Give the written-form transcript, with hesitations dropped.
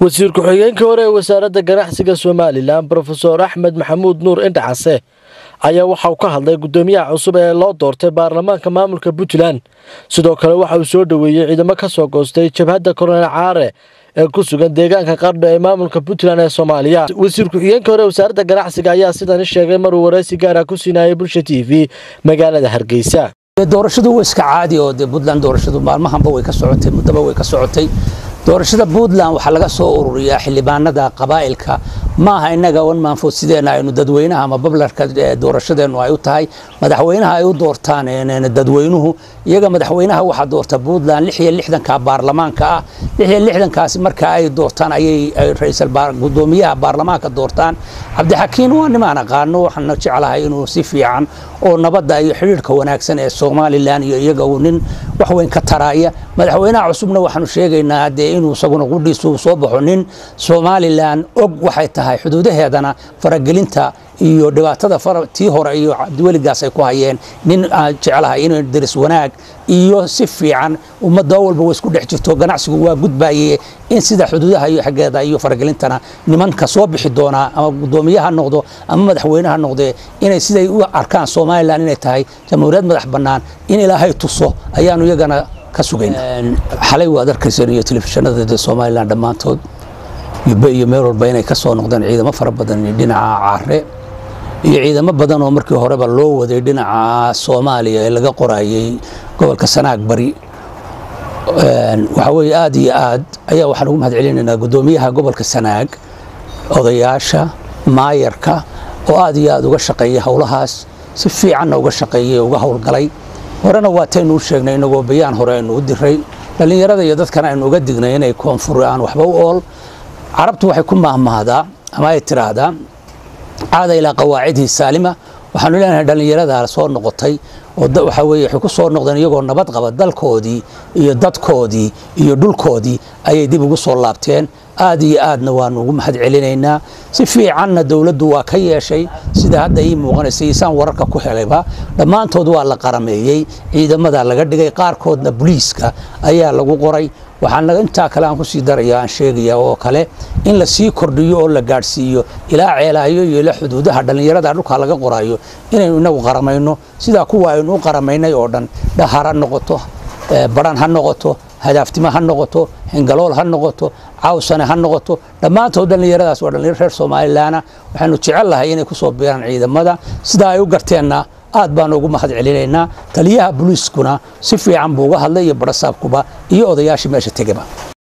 wasiir ku-xigeenka hore ee wasaaradda ganacsiga Soomaaliland Professor Axmed Maxamuud Nuur Indhacase ayaa waxa uu ka hadlay gudoomiyaha cusub ee loo doortay baarlamaanka maamulka Puntland sidoo kale waxa uu soo dhaweeyay ciidamo ka soo goostay jabhadda Korneyl Caare ee ku sugan deegaanka Qardho ee maamulka Puntland ee Soomaaliya. wasiir ku-xigeenka hore ee wasaaradda ganacsiga ayaa sidan sheegay mar uu wareysi gaar ah ku siinayay Bulsha TV magaalada Hargeysa. doorashadu waa iska caadi oo Puntland doorashadu maalmahanba way ka socotay muddo way ka socotay. doorashada Puntland waxa laga soo ururiyaa xildhibaanada qabaa'ilka ma aha inaga wan maanfood sideena aynu dadweynaha ama bablarka doorashadeenu ay u tahay madaxweynaha ay u doortaan dadweynuhu iyaga madaxweynaha waxa doorta Puntland 66 ka baarlamaanka ah 66 kaasi marka ay doortaan ayay ra'iisul gudoomiyaha baarlamaanka doortaan Cabdixakiin waa nimaan aqaano waxaan jecelahay inuu si fiican oo nabadda iyo xiriirka wanaagsan ee Soomaaliland iyo iyaga uu nin wax weyn ka taraya madaxweynaha cusubna waxaanu sheegaynaa inuu isaguna qudhiisu soo baxo nin Soomaaliland og waxay tahay xuduudaheedana faragelinta iyo dhibaatada tii hore iyo Cabdiweligaas ay ku hayeen nin jecelahay inuu daris wanaag iyo si fiican ummadda walba way isku dhex jirto ganacsigu waa gudbaayay in sida xuduudaha iyo xageeda iyo faragelintana nimanka soo bixi doona ama gudoomiyaha noqdo ama madaxweynaha noqdo inay siday u arkaan Soomaaliland inay tahay jamhuuriyad madax bannaan in Ilaahay tuso ayaanu iyagana ka sugayna xalay waad arkaysan iyo telefishinada Soomaaliland dhamaantood iyo meel walba inay ka soo noqdaan ciidamo fara badan dhinaca Caare iyo ciidamo badan oo markii horeba loo waday dhinaca Soomaaliya ee laga qorayay gobolka Sanaag bari waxa way aad iyo aad ayaa waxaan ugu mahadcelinaynaa gudoomiyaha gobolka Sanaag odayaasha maayarka oo aad iyo aad uga shaqeeyay hawlahaas si fiican uga shaqeeyay uga hawlgalay horena waataynu sheegnay inagoo bayaan hore aynu u diray dhalinyarada iyo dadkana aynu uga dignay inay koonfur aan waxba u ool carabtu waxay ku maahmaadaa ama ay tiraahdaa caada ila qawaacidii saalima waxaanu leenahay dhalinyarada soo noqotay oo waxa weeye waxay ku soo noqdeen iyagoo nabad qaba dalkoodii iyo dadkoodii iyo dhulkoodii ayay dib ugu soo laabteen aad iyo aadna waanu ugu mahadcelinaynaa si fiicanna dawladdu waa ka yeeshay sida hadda ay muuqanaysay isaan wararka ku helayba dhamaantood waa la qarameeyay ciidamada laga dhigay qaarkoodna booliiska ayaa lagu qoray waxaan inta kale aan ku sii darayaa aan sheegaya oo kale in la sii kordhiyo oo la gaarsiiyo ilaa ceelaayo iyo la xuduudaha dhalinyarada dhulka laga qorayo inaynu inagu qaramayno sida kuwa aynu u qaramaynay oo dhan dhahara noqoto baran ha noqoto hadaaftima ha noqoto hingalool ha noqoto cawsana ha noqoto dhamaantood dhalinyaradaas waa dhalinyaro reer Soomaaliland waxaanu jecelahay inay ku soo biiraan ciidamada sida ay u garteenna aad baan ugu mahadcelinaynaa taliyaha booliiskuna si fiican buu uga hadlay iyo barasaabkuba iyo odayaashii meesha tegayba